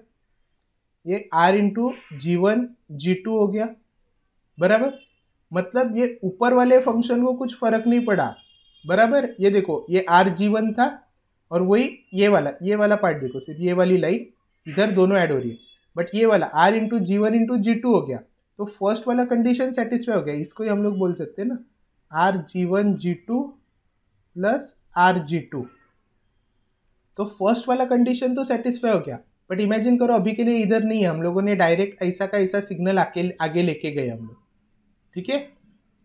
Speaker 1: ये आर इंटू G1 G2 हो गया. बराबर. मतलब ये ऊपर वाले फंक्शन को कुछ फर्क नहीं पड़ा. बराबर. ये देखो ये आर G1 था, और वही ये वाला पार्ट देखो, सिर्फ ये वाली लाइन इधर दोनों ऐड हो रही है, बट ये वाला are into G1 into G2 हो गया, तो फर्स्ट वाला कंडीशन सेटिस्फाई हो गया. इसको ही हम लोग बोल सकते हैं ना, are G1 G2 plus are G2. तो फर्स्ट वाला कंडीशन तो सेटिस्फाई हो गया, बट इमेजिन करो अभी के लिए इधर नहीं है, हम लोगों ने डायरेक्ट ऐसा का ऐसा सिग्नल आगे लेके गए हम लोग. ठीक है.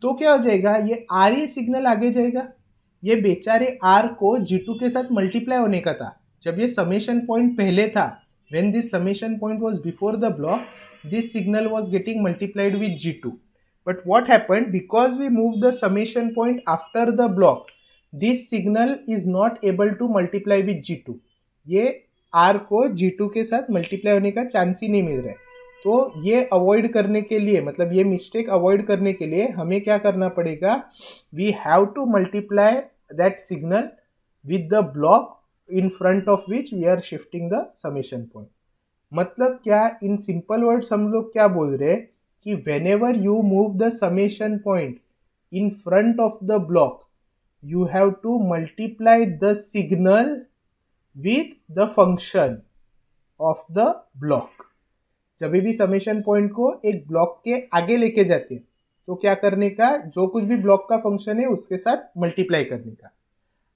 Speaker 1: तो क्या हो जाएगा, ये आर ही सिग्नल आगे जाएगा. ये बेचारे आर को G2 के साथ मल्टीप्लाई होने का था जब ये समेशन पॉइंट पहले था. When this summation point was before the block, this signal was getting multiplied with G2. But what happened, because we move the summation point after the block, this signal is not able to multiply with G2. ये R को G2 के साथ multiply होने का chance ही नहीं मिल रहा है. तो ये अवॉइड करने के लिए, मतलब ये मिस्टेक अवॉइड करने के लिए हमें क्या करना पड़ेगा, we have to multiply that signal with the block in front of which we are shifting the summation point. मतलब क्या, इन सिंपल वर्ड्स हम लोग क्या बोल रहे हैं कि whenever you move the summation point in front of the block, you have to multiply the signal with the function of the block. जब भी समेशन पॉइंट को एक ब्लॉक के आगे लेके जाते हैं तो क्या करने का, जो कुछ भी ब्लॉक का फंक्शन है उसके साथ मल्टीप्लाई करने का.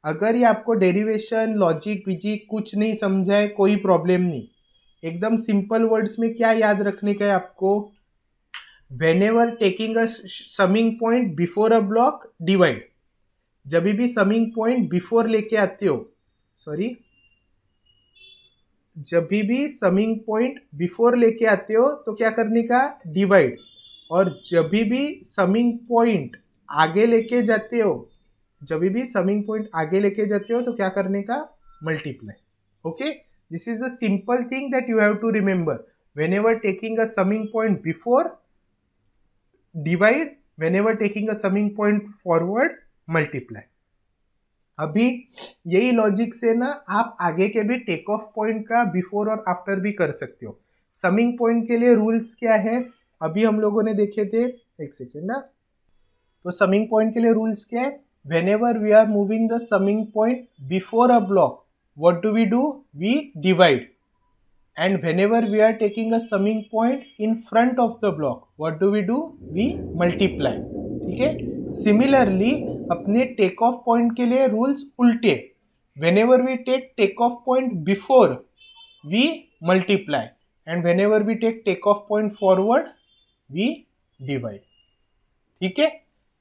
Speaker 1: अगर ये आपको डेरिवेशन लॉजिक विजिक कुछ नहीं समझा है, कोई प्रॉब्लम नहीं, एकदम सिंपल वर्ड्स में क्या याद रखने का है आपको, whenever taking a summing point before a block, divide. जब भी समिंग पॉइंट बिफोर लेके आते हो, सॉरी, जब भी समिंग पॉइंट बिफोर लेके आते हो तो क्या करने का, डिवाइड. और जब भी समिंग पॉइंट आगे लेके जाते हो, जब भी समिंग पॉइंट आगे लेके जाते हो तो क्या करने का, multiply. Okay, this is the simple thing that you have to remember. whenever taking a summing point before, divide. whenever taking a summing point forward, multiply. अभी यही लॉजिक से ना आप आगे के भी टेक ऑफ पॉइंट का बिफोर और आफ्टर भी कर सकते हो. समिंग पॉइंट के लिए रूल्स क्या है अभी हम लोगों ने देखे थे, एक सेकेंड ना. तो समिंग पॉइंट के लिए रूल्स क्या है, whenever we are moving the summing point before a block, what do? We divide. And whenever we are taking a summing point in front of the block, what do? We multiply. ठीक है. Similarly अपने take off point के लिए rules उल्टे. whenever we take take off point before, we multiply. and whenever we take off point forward, we divide. ठीक है.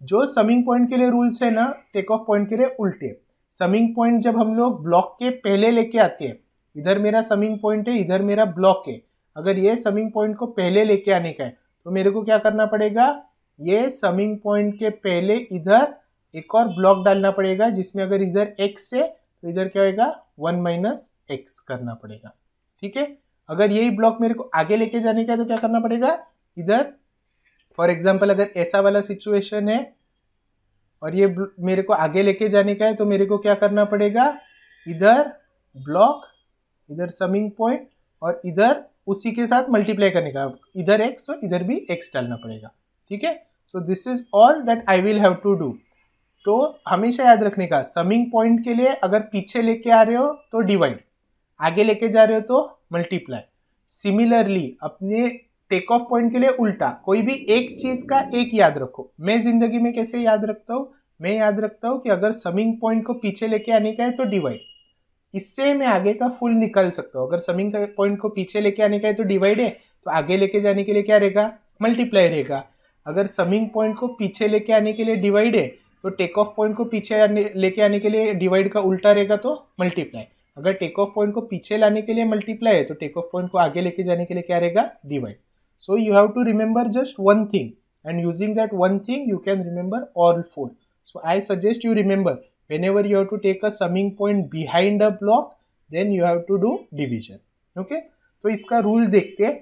Speaker 1: जो summing point के लिए रूल्स है ना टेक ऑफ पॉइंट के लिए उल्टे. समिंग पॉइंट जब हम लोग ब्लॉक के पहले लेके आते हैं, इधर मेरा समिंग पॉइंट है, इधर मेरा ब्लॉक है. अगर ये समिंग पॉइंट को पहले लेके आने का है तो मेरे को क्या करना पड़ेगा, ये समिंग पॉइंट के पहले इधर एक और ब्लॉक डालना पड़ेगा, जिसमें अगर इधर x है तो इधर क्या होगा 1 माइनस एक्स करना पड़ेगा. ठीक है. अगर यही ब्लॉक मेरे को आगे लेके जाने का है तो क्या करना पड़ेगा, इधर फॉर एग्जाम्पल अगर ऐसा वाला सिचुएशन है और ये मेरे को आगे लेके जाने का है तो मेरे को क्या करना पड़ेगा, इधर ब्लॉक, इधर समिंग पॉइंट और इधर उसी के साथ मल्टीप्लाई करने का, इधर x और इधर भी x डालना पड़ेगा. ठीक है. So this is all that I will have to do. तो हमेशा याद रखने का, समिंग पॉइंट के लिए अगर पीछे लेके आ रहे हो तो डिवाइड, आगे लेके जा रहे हो तो मल्टीप्लाई. सिमिलरली अपने टेक ऑफ पॉइंट के लिए उल्टा, कोई भी एक चीज का एक याद रखो. मैं जिंदगी में कैसे याद रखता हूँ, मैं याद रखता हूँ कि अगर समिंग पॉइंट को पीछे लेके आने का है तो डिवाइड, इससे मैं आगे का फुल निकाल सकता हूँ. अगर समिंग पॉइंट को पीछे लेके आने का है तो डिवाइड है, तो आगे लेके जाने के लिए क्या रहेगा, मल्टीप्लाई रहेगा. अगर समिंग पॉइंट को पीछे लेके आने के लिए डिवाइड है तो टेक ऑफ पॉइंट को पीछे लेके आने के लिए डिवाइड का उल्टा रहेगा तो मल्टीप्लाई. अगर टेक ऑफ पॉइंट को पीछे लाने के लिए मल्टीप्लाई है तो टेक ऑफ पॉइंट को आगे लेके जाने के लिए क्या रहेगा, divide. So you have to remember just one thing, and using that one thing you can remember all four. So I suggest you remember, whenever you have to take a summing point behind a block, then you have to do division. Okay. तो इसका rule देखते हैं.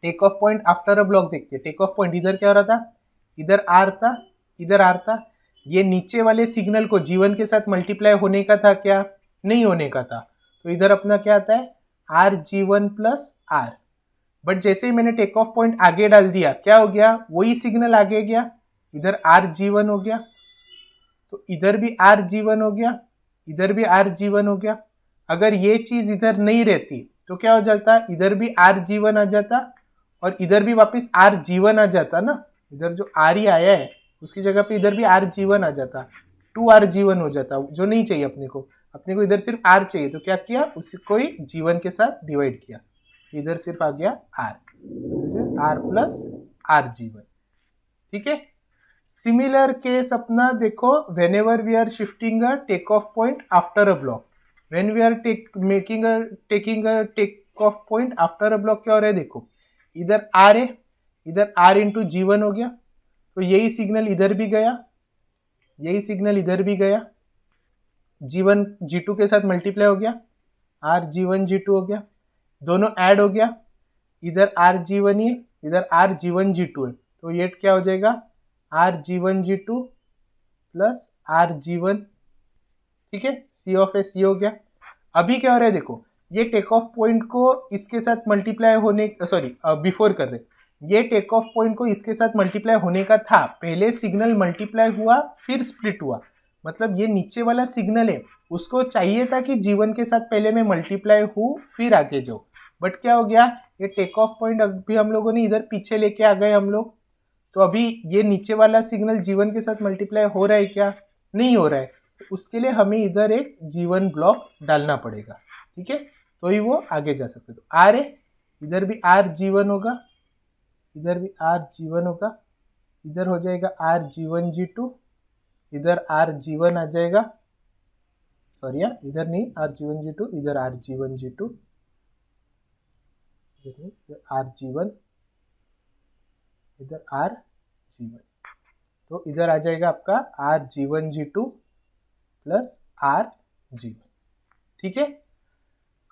Speaker 1: Take off point after a block देखते हैं. Take off point इधर क्या हो रहा था, इधर आर था, इधर आर था. ये नीचे वाले सिग्नल को जीवन के साथ मल्टीप्लाई होने का था क्या, नहीं होने का था. तो इधर अपना क्या आता है, आर जीवन प्लस आर. बट जैसे ही मैंने टेक ऑफ पॉइंट आगे डाल दिया क्या हो गया, वही सिग्नल आगे गया, इधर आर जीवन हो गया, तो इधर भी आर जीवन हो गया, इधर भी आर जीवन हो गया. अगर ये चीज इधर नहीं रहती तो क्या हो जाता, इधर भी आर जीवन आ जाता और इधर भी वापस आर जीवन आ जाता ना. इधर जो आर ही आया है उसकी जगह पे इधर भी आर जीवन आ जाता, 2 आर जीवन हो जाता, जो नहीं चाहिए अपने को. अपने को इधर सिर्फ आर चाहिए, तो क्या किया, उसी को ही जीवन के साथ डिवाइड किया. इधर सिर्फ आ गया आर, आर प्लस आर जीवन. ठीक है. सिमिलर केस अपना देखो, whenever we are shifting a take off point after a block, when we are taking a take off point after a block क्या हो रहा है, देखो इधर आर है, इधर आर इंटू जीवन हो गया, तो यही सिग्नल इधर भी गया, यही सिग्नल इधर भी गया, जीवन G2 के साथ मल्टीप्लाई हो गया, आर जीवन G2 हो गया, दोनों ऐड हो गया, इधर आर जीवन ही है, इधर आर जीवन G2 है, तो ये क्या हो जाएगा, आर जीवन G2 प्लस आर जीवन. ठीक है. सी ऑफ ए सी हो गया. अभी क्या हो रहा है, देखो ये टेक ऑफ पॉइंट को इसके साथ मल्टीप्लाई होने, सॉरी बिफोर कर रहे, ये टेक ऑफ पॉइंट को इसके साथ मल्टीप्लाई होने का था, पहले सिग्नल मल्टीप्लाई हुआ फिर स्प्लिट हुआ, मतलब ये नीचे वाला सिग्नल है उसको चाहिए था कि जीवन के साथ पहले मैं मल्टीप्लाई हूँ फिर आगे जाऊँ. बट क्या हो गया, ये टेक ऑफ पॉइंट अभी हम लोगों ने इधर पीछे लेके आ गए हम लोग, तो अभी ये नीचे वाला सिग्नल जीवन के साथ मल्टीप्लाई हो रहा है क्या, नहीं हो रहा है. तो उसके लिए हमें इधर एक जीवन ब्लॉक डालना पड़ेगा. ठीक है. तो ही वो आगे जा सकते. तो आर है, इधर भी आर जीवन होगा, इधर भी आर जीवन होगा, इधर हो जाएगा आर जीवन G2, इधर आर जीवन आ जाएगा, सॉरी यार इधर नहीं आर जीवन G2, इधर आर जीवन G2, आर जीवन, इधर RG1, तो इधर आ जाएगा आपका RG1G2 प्लस RG1। ठीक है,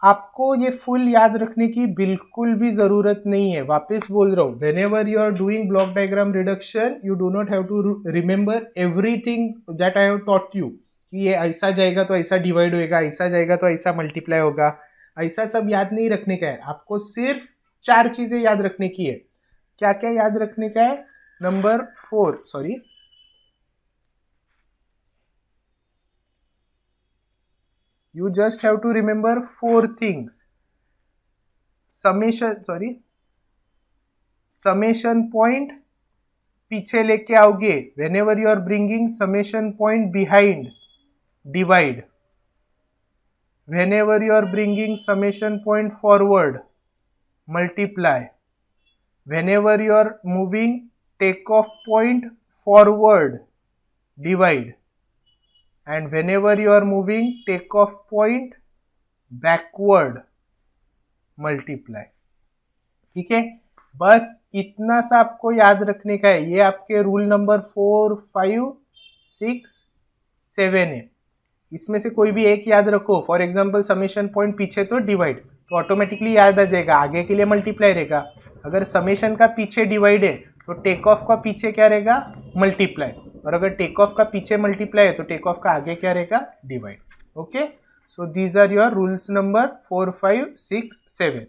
Speaker 1: आपको ये फुल याद रखने की बिल्कुल भी जरूरत नहीं है। वापस बोल रहा हूँ, whenever you are doing block diagram reduction, you do not have to remember everything that I have taught you, कि ये ऐसा जाएगा तो ऐसा डिवाइड होएगा, ऐसा जाएगा तो ऐसा मल्टीप्लाई होगा, ऐसा सब याद नहीं रखने का है। आपको सिर्फ 4 चीजें याद रखने की है। क्या क्या याद रखने का है? Number 4, sorry, you just have to remember 4 things. Summation point पीछे लेके आओगे, whenever you are bringing summation point behind, divide. Whenever you are bringing summation point forward, multiply. Whenever you are moving takeoff point forward, divide. And whenever you are moving takeoff point backward, multiply. ठीक है, बस इतना सा आपको याद रखने का है। ये आपके रूल नंबर 4, 5, 6, 7 है। इसमें से कोई भी एक याद रखो। फॉर एग्जाम्पल समेशन पॉइंट पीछे तो डिवाइड, तो ऑटोमेटिकली याद आ जाएगा, आगे के लिए मल्टीप्लाई रहेगा। अगर समेशन का पीछे डिवाइड है तो टेक ऑफ का पीछे क्या रहेगा? मल्टीप्लाई। और अगर टेक ऑफ का पीछे मल्टीप्लाई है तो टेक ऑफ का आगे क्या रहेगा? Divide. Okay, so these are your rules number 4, 5, 6, 7।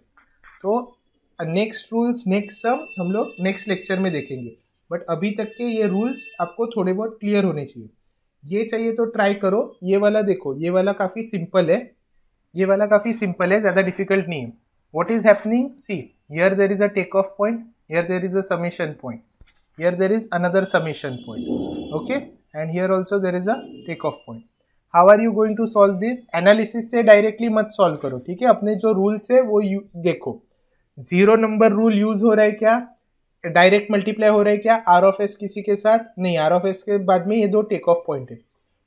Speaker 1: तो नेक्स्ट रूल्स, नेक्स्ट सम हम लोग नेक्स्ट लेक्चर में देखेंगे, बट अभी तक के ये रूल्स आपको थोड़े बहुत क्लियर होने चाहिए। ये चाहिए तो ट्राई करो। ये वाला देखो, ये वाला काफ़ी सिंपल है, ये वाला काफ़ी सिंपल है, ज़्यादा डिफिकल्ट नहीं है। What is happening? See, here there is a take off point, here there is a summation point, here there is another summation point, okay, and here also there is a take off point. How are you going to solve this? Analysis से directly मत सॉल्व करो, ठीक है? अपने जो rules है वो देखो। 0 नंबर रूल यूज हो रहा है क्या? डायरेक्ट मल्टीप्लाई हो रहा है क्या आर ऑफ एस किसी के साथ? नहीं, आर ऑफ एस के बाद में ये 2 टेक ऑफ पॉइंट है।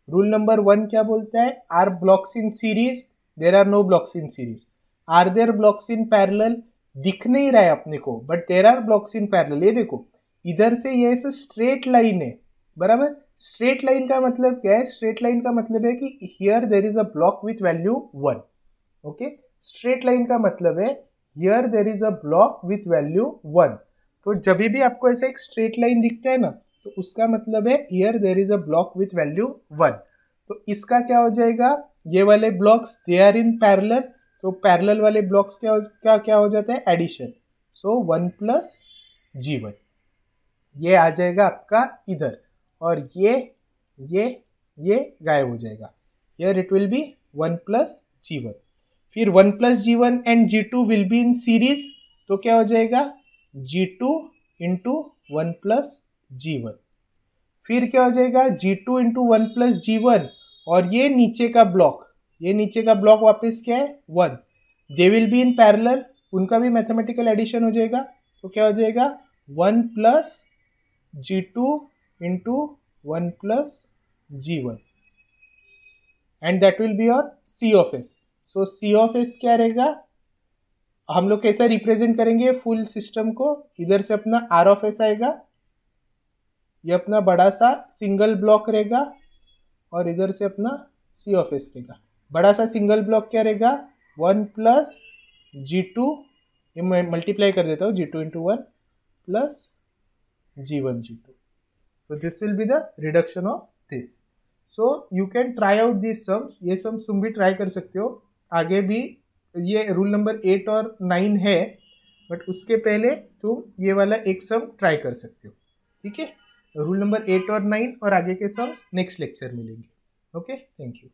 Speaker 1: रूल नंबर 1 क्या बोलता है? Are blocks in series? There are no blocks in series. Are there blocks in parallel? दिख नहीं रहा है अपने को, but there are blocks in parallel. ये देखो, इधर से ये स्ट्रेट लाइन है, बराबर। स्ट्रेट लाइन का मतलब क्या है? स्ट्रेट लाइन का मतलब है कि here there is a block with value 1, okay. Straight line का मतलब है here there is a block with value 1। तो जब भी आपको ऐसा एक स्ट्रेट लाइन दिखता है ना, तो उसका मतलब है here there is a block with value 1। तो इसका क्या हो जाएगा? ये वाले blocks they are in parallel, तो पैरेलल वाले ब्लॉक्स क्या हो जाता है? एडिशन। सो 1 प्लस G1 ये आ जाएगा आपका इधर, और ये गायब हो जाएगा। Here it will B 1 plus G1। फिर 1 plus G1 and G2 will be in series, तो क्या हो जाएगा? G2 into 1 plus G1। फिर क्या हो जाएगा? G2 इंटू 1 प्लस G1, और ये नीचे का ब्लॉक, ये नीचे का ब्लॉक वापस क्या है? 1। They will be in parallel, उनका भी मैथमेटिकल एडिशन हो जाएगा, तो क्या हो जाएगा? 1 plus G2 into 1 plus G1, and that will be your C of S। So C of S क्या रहेगा? हम लोग कैसा रिप्रेजेंट करेंगे फुल सिस्टम को? इधर से अपना R ऑफ S आएगा, ये अपना बड़ा सा सिंगल ब्लॉक रहेगा, और इधर से अपना C ऑफ S रहेगा। बड़ा सा सिंगल ब्लॉक क्या रहेगा? 1 प्लस G2, ये मैं मल्टीप्लाई कर देता हूँ, G2 into 1 plus G1 G2। So this will be the reduction of this. So you can try out these sums. ये sums तुम भी ट्राई कर सकते हो। आगे भी ये रूल नंबर 8 और 9 है, बट उसके पहले तुम ये वाला एक सम ट्राई कर सकते हो, ठीक है? रूल नंबर 8 और 9 और आगे के सम्स नेक्स्ट लेक्चर में लेंगे। Okay, thank you.